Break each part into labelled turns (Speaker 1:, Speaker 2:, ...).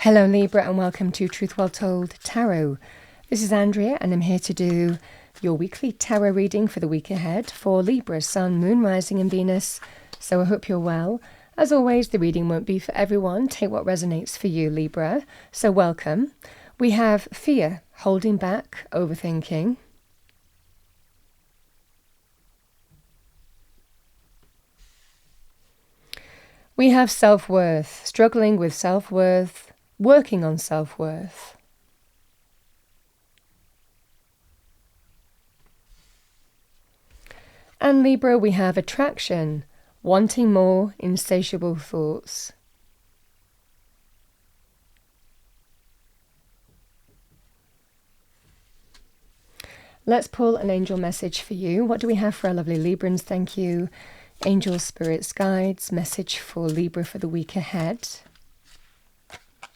Speaker 1: Hello Libra and welcome to Truth Well Told Tarot. This is Andrea and I'm here to do your weekly tarot reading for the week ahead for Libra, Sun, Moon, Rising and Venus. So I hope you're well. As always, the reading won't be for everyone. Take what resonates for you, Libra. So welcome. We have fear, holding back, overthinking. We have self-worth, struggling with self-worth, working on self-worth. And Libra, we have attraction, wanting more, insatiable thoughts. Let's pull an angel message for you. What do we have for our lovely Librans? Thank you. Angels, spirits, guides, message for Libra for the week ahead.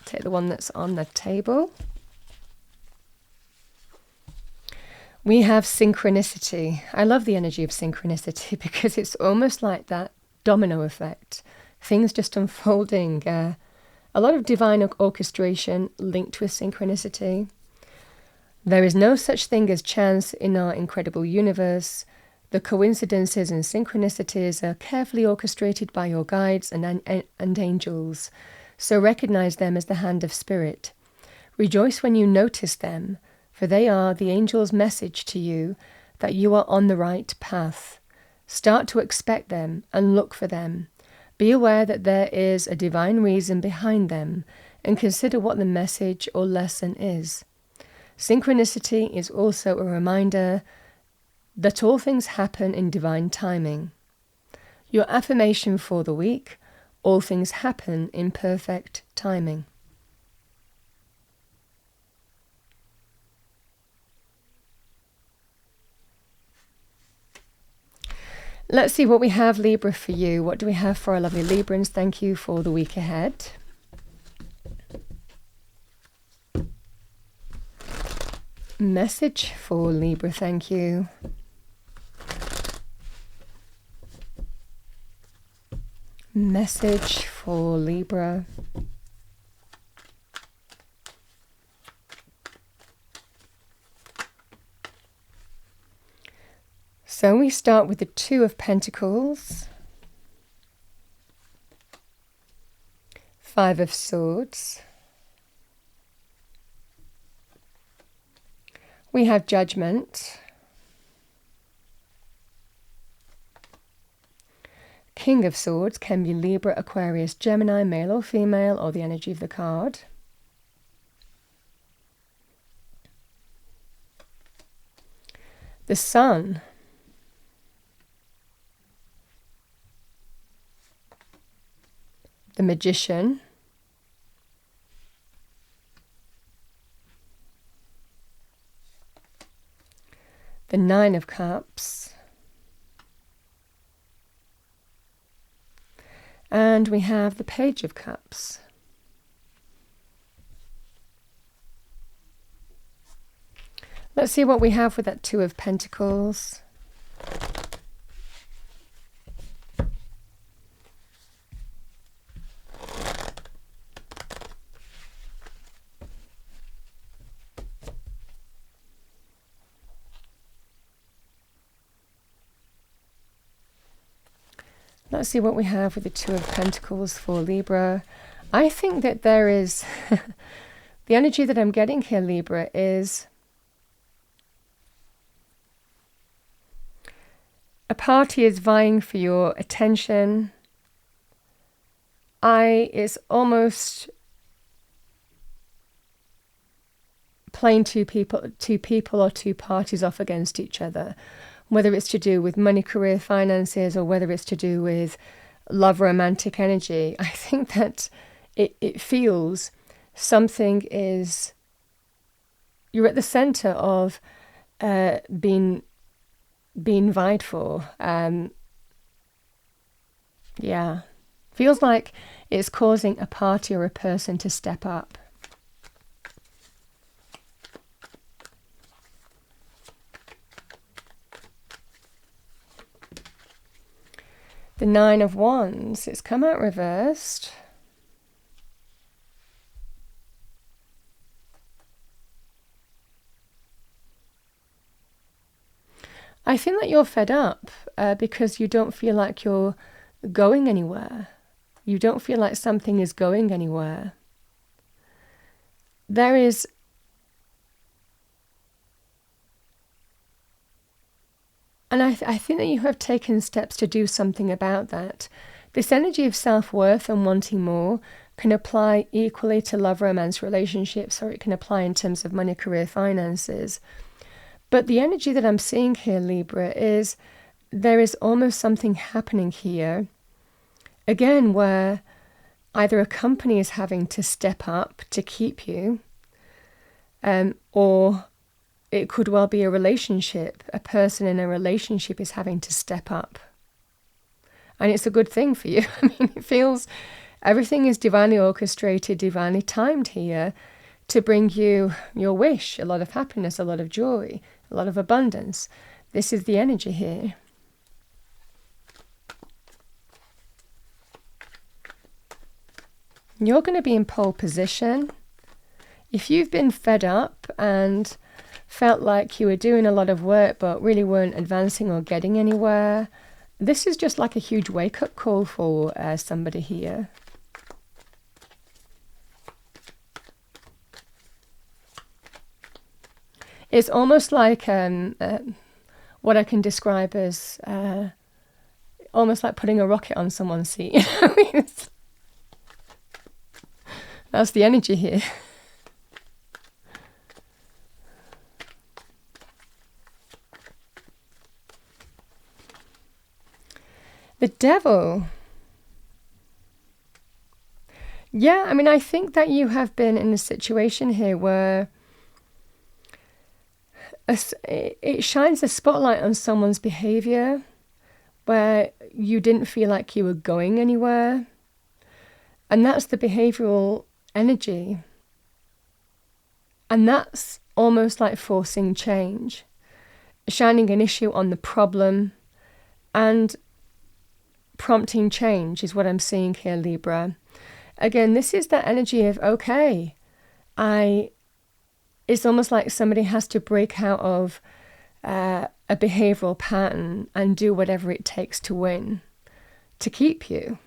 Speaker 1: Take the one that's on the table. We have synchronicity. I love the energy of synchronicity because it's almost like that domino effect. Things just unfolding. A lot of divine orchestration linked with synchronicity. There is no such thing as chance in our incredible universe. The coincidences and synchronicities are carefully orchestrated by your guides and angels, so recognize them as the hand of spirit. Rejoice when you notice them, for they are the angel's message to you that you are on the right path. Start to expect them and look for them. Be aware that there is a divine reason behind them, and consider what the message or lesson is. Synchronicity is also a reminder that all things happen in divine timing. Your affirmation for the week: all things happen in perfect timing. Let's see what we have, Libra, for you. What do we have for our lovely Librans? Thank you for the week ahead. Message for Libra, thank you. Message for Libra. So we start with the Two of Pentacles, Five of Swords. We have Judgment, King of Swords, can be Libra, Aquarius, Gemini, male or female, or the energy of the card. The Sun, the Magician, the Nine of Cups, and we have the Page of Cups. Let's see what we have with that Two of Pentacles. Let's see what we have with the Two of Pentacles for Libra. I think that there is, the energy that I'm getting here, Libra, is a party is vying for your attention. It's almost playing two people or two parties off against each other. Whether it's to do with money, career, finances, or whether it's to do with love, romantic energy, I think that it feels something is, you're at the center of being vied for. Yeah, feels like it's causing a party or a person to step up. The Nine of Wands, it's come out reversed. I think that you're fed up because you don't feel like you're going anywhere. You don't feel like something is going anywhere. There is And I think that you have taken steps to do something about that. This energy of self-worth and wanting more can apply equally to love, romance, relationships, or it can apply in terms of money, career, finances. But the energy that I'm seeing here, Libra, is there is almost something happening here, again, where either a company is having to step up to keep you, or it could well be a relationship. A person in a relationship is having to step up. And it's a good thing for you. I mean, it feels everything is divinely orchestrated, divinely timed here to bring you your wish, a lot of happiness, a lot of joy, a lot of abundance. This is the energy here. You're going to be in pole position. If you've been fed up and felt like you were doing a lot of work but really weren't advancing or getting anywhere, this is just like a huge wake-up call for somebody here. It's almost like what I can describe as almost like putting a rocket on someone's seat. That's the energy here. The Devil. Yeah, I mean, I think that you have been in a situation here where it shines a spotlight on someone's behavior where you didn't feel like you were going anywhere. And that's the behavioral energy. And that's almost like forcing change, shining an issue on the problem and prompting change is what I'm seeing here, Libra. Again, this is that energy of, okay, it's almost like somebody has to break out of a behavioral pattern and do whatever it takes to win, to keep you.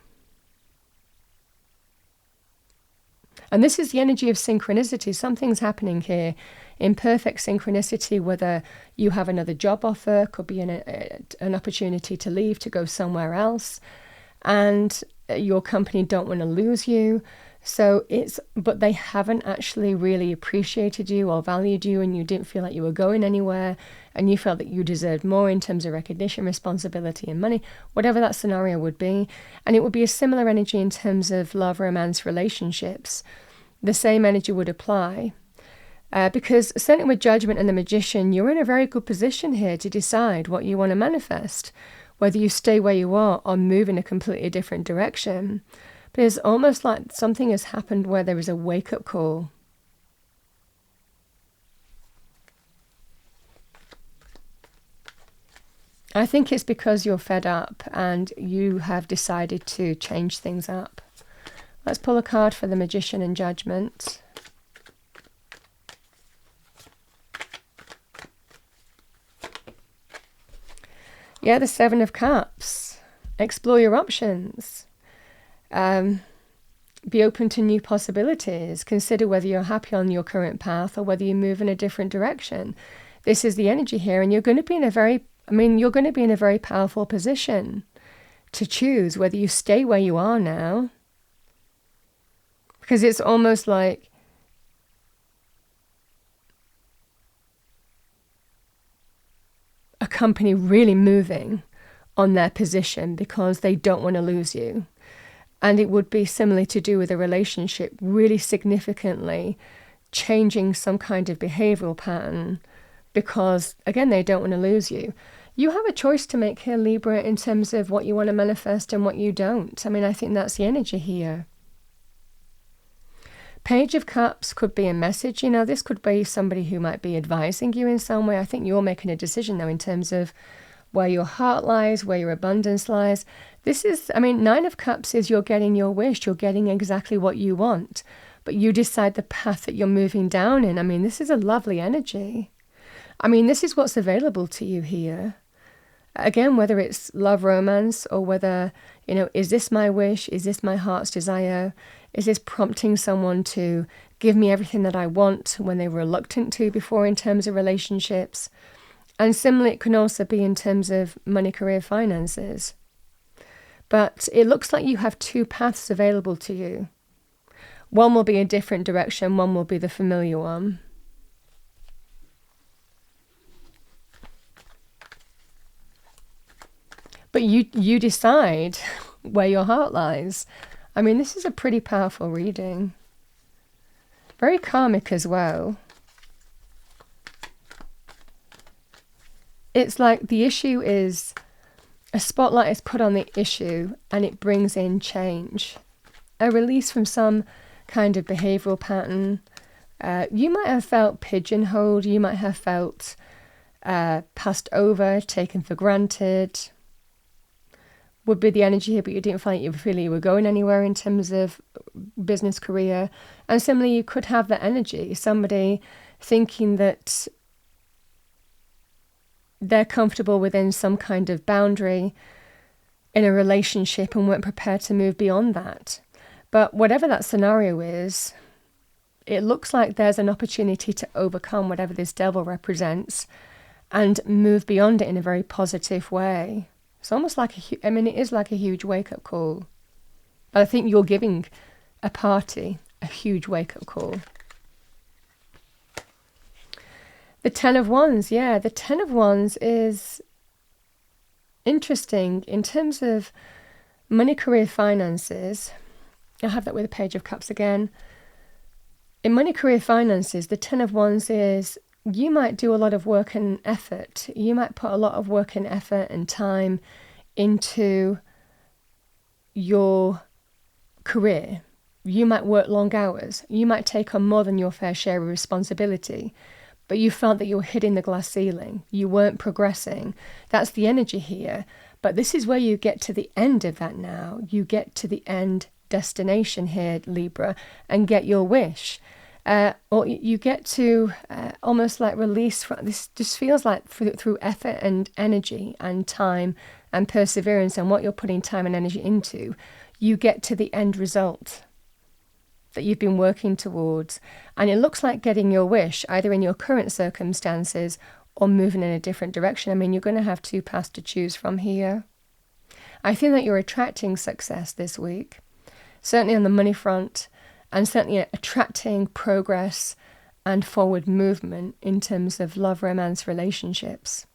Speaker 1: And this is the energy of synchronicity. Something's happening here in perfect synchronicity, whether you have another job offer, could be an opportunity to leave, to go somewhere else, and your company don't want to lose you. But they haven't actually really appreciated you or valued you, and you didn't feel like you were going anywhere, and you felt that you deserved more in terms of recognition, responsibility, and money, whatever that scenario would be. And it would be a similar energy in terms of love, romance, relationships. The same energy would apply. Because certainly with Judgment and the Magician, you're in a very good position here to decide what you want to manifest, whether you stay where you are or move in a completely different direction. But it's almost like something has happened where there is a wake-up call. I think it's because you're fed up and you have decided to change things up. Let's pull a card for the Magician and Judgment. Yeah, the Seven of Cups. Explore your options. Be open to new possibilities. Consider whether you're happy on your current path or whether you move in a different direction. This is the energy here, and you're going to be in a very powerful position to choose whether you stay where you are now. Because it's almost like a company really moving on their position because they don't want to lose you. And it would be similarly to do with a relationship, really significantly changing some kind of behavioral pattern because, again, they don't want to lose you. You have a choice to make here, Libra, in terms of what you want to manifest and what you don't. I mean, I think that's the energy here. Page of Cups could be a message. You know, this could be somebody who might be advising you in some way. I think you're making a decision, though, in terms of where your heart lies, where your abundance lies. Nine of Cups is you're getting your wish. You're getting exactly what you want. But you decide the path that you're moving down in. I mean, this is a lovely energy. I mean, this is what's available to you here. Again, whether it's love, romance, or whether, is this my wish? Is this my heart's desire? Is this prompting someone to give me everything that I want when they were reluctant to before in terms of relationships? And similarly, it can also be in terms of money, career, finances. But it looks like you have two paths available to you. One will be a different direction, one will be the familiar one. But you decide where your heart lies. I mean, this is a pretty powerful reading. Very karmic as well. It's like the issue is, a spotlight is put on the issue and it brings in change. A release from some kind of behavioural pattern. You might have felt pigeonholed. You might have felt passed over, taken for granted. Would be the energy here, but you didn't feel like you were going anywhere in terms of business, career. And similarly, you could have that energy, somebody thinking that they're comfortable within some kind of boundary in a relationship and weren't prepared to move beyond that. But whatever that scenario is, it looks like there's an opportunity to overcome whatever this devil represents and move beyond it in a very positive way. It's almost like it is like a huge wake-up call. But I think you're giving a party a huge wake-up call. The Ten of Wands, the Ten of Wands is interesting in terms of money, career, finances. I have that with the Page of Cups again. In money, career, finances, the Ten of Wands is, you might do a lot of work and effort. You might put a lot of work and effort and time into your career. You might work long hours. You might take on more than your fair share of responsibility. But you felt that you were hitting the glass ceiling. You weren't progressing. That's the energy here. But this is where you get to the end of that now. You get to the end destination here, Libra, and get your wish. Or you get to almost like release from this. Just feels like through effort and energy and time and perseverance and what you're putting time and energy into, you get to the end result that you've been working towards. And it looks like getting your wish, either in your current circumstances or moving in a different direction. I mean, you're going to have two paths to choose from here. I think that you're attracting success this week, certainly on the money front, and certainly attracting progress and forward movement in terms of love, romance, relationships.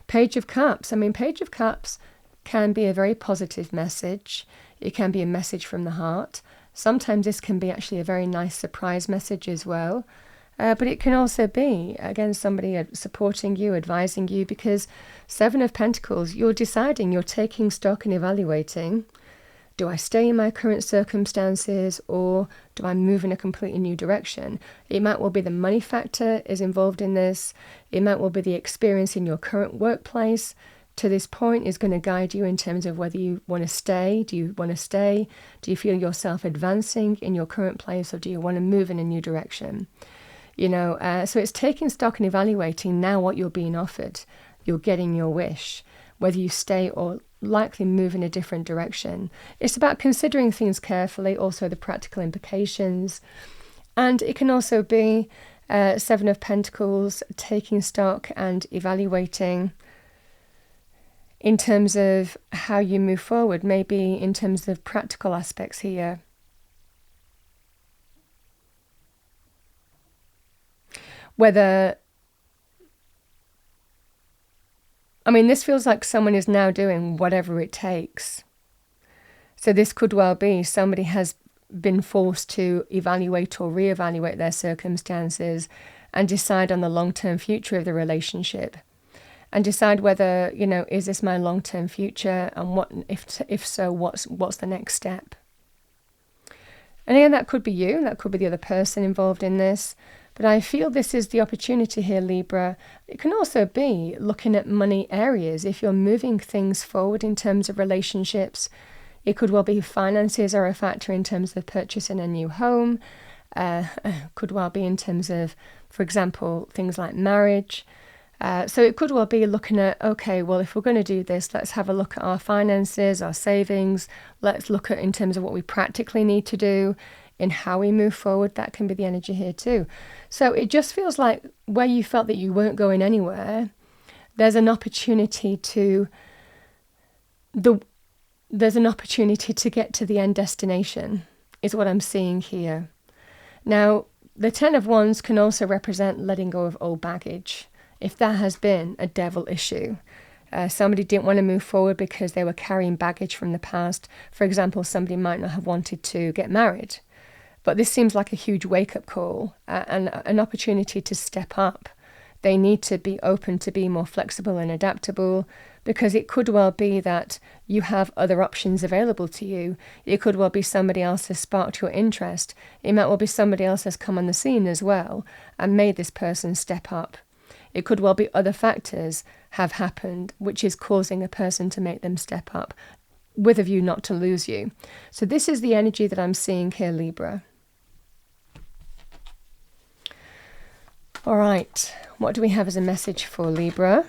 Speaker 1: Page of Cups. I mean, Page of Cups can be a very positive message. It can be a message from the heart. Sometimes this can be actually a very nice surprise message as well. But it can also be, again, somebody supporting you, advising you, because Seven of Pentacles, you're deciding, you're taking stock and evaluating. Do I stay in my current circumstances or do I move in a completely new direction? It might well be the money factor is involved in this. It might well be the experience in your current workplace to this point is going to guide you in terms of whether you want to stay. Do you want to stay? Do you feel yourself advancing in your current place, or do you want to move in a new direction? So it's taking stock and evaluating now what you're being offered. You're getting your wish, whether you stay or likely move in a different direction. It's about considering things carefully, also the practical implications. And it can also be Seven of Pentacles, taking stock and evaluating in terms of how you move forward, maybe in terms of practical aspects here. This feels like someone is now doing whatever it takes. So this could well be somebody has been forced to evaluate or reevaluate their circumstances and decide on the long-term future of the relationship. And decide whether, is this my long-term future, and what, if so, what's the next step? And again, that could be you, that could be the other person involved in this. But I feel this is the opportunity here, Libra. It can also be looking at money areas. If you're moving things forward in terms of relationships, it could well be finances are a factor in terms of purchasing a new home. Could well be in terms of, for example, things like marriage. So it could well be looking at, okay, well, if we're going to do this, let's have a look at our finances, our savings. Let's look at in terms of what we practically need to do in how we move forward. That can be the energy here too. So it just feels like where you felt that you weren't going anywhere, there's an opportunity to get to the end destination, is what I'm seeing here. Now, the Ten of Wands can also represent letting go of old baggage. If that has been a devil issue, somebody didn't want to move forward because they were carrying baggage from the past. For example, somebody might not have wanted to get married. But this seems like a huge wake-up call and an opportunity to step up. They need to be open to be more flexible and adaptable, because it could well be that you have other options available to you. It could well be somebody else has sparked your interest. It might well be somebody else has come on the scene as well and made this person step up. It could well be other factors have happened which is causing a person to make them step up with a view not to lose you. So this is the energy that I'm seeing here, Libra. All right, what do we have as a message for Libra?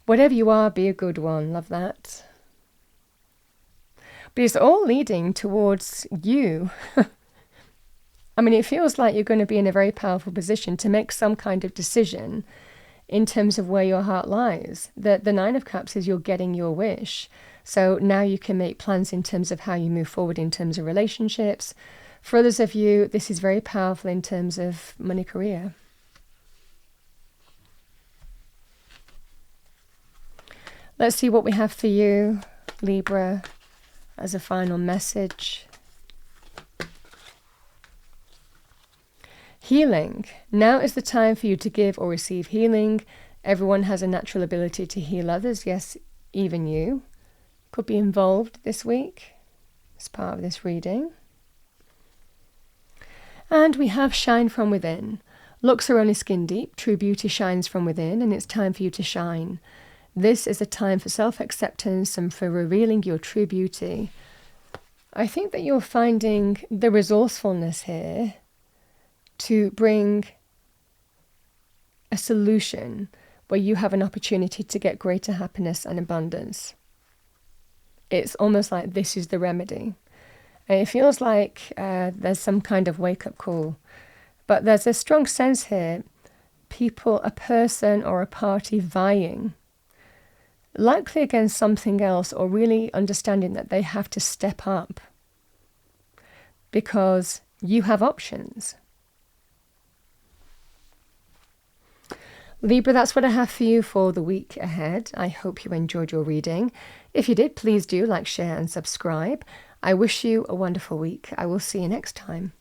Speaker 1: Whatever you are, be a good one. Love that. But it's all leading towards you. I mean, it feels like you're going to be in a very powerful position to make some kind of decision in terms of where your heart lies. The Nine of Cups is you're getting your wish. So now you can make plans in terms of how you move forward in terms of relationships. For others of you, this is very powerful in terms of money, career. Let's see what we have for you, Libra, as a final message. Healing. Now is the time for you to give or receive healing. Everyone has a natural ability to heal others. Yes, even you could be involved this week as part of this reading. And we have shine from within. Looks are only skin deep. True beauty shines from within, and it's time for you to shine. This is a time for self-acceptance and for revealing your true beauty. I think that you're finding the resourcefulness here to bring a solution where you have an opportunity to get greater happiness and abundance. It's almost like this is the remedy. And it feels like there's some kind of wake-up call. But there's a strong sense here, people, a person or a party vying, likely against something else, or really understanding that they have to step up because you have options. Libra, that's what I have for you for the week ahead. I hope you enjoyed your reading. If you did, please do like, share and subscribe. I wish you a wonderful week. I will see you next time.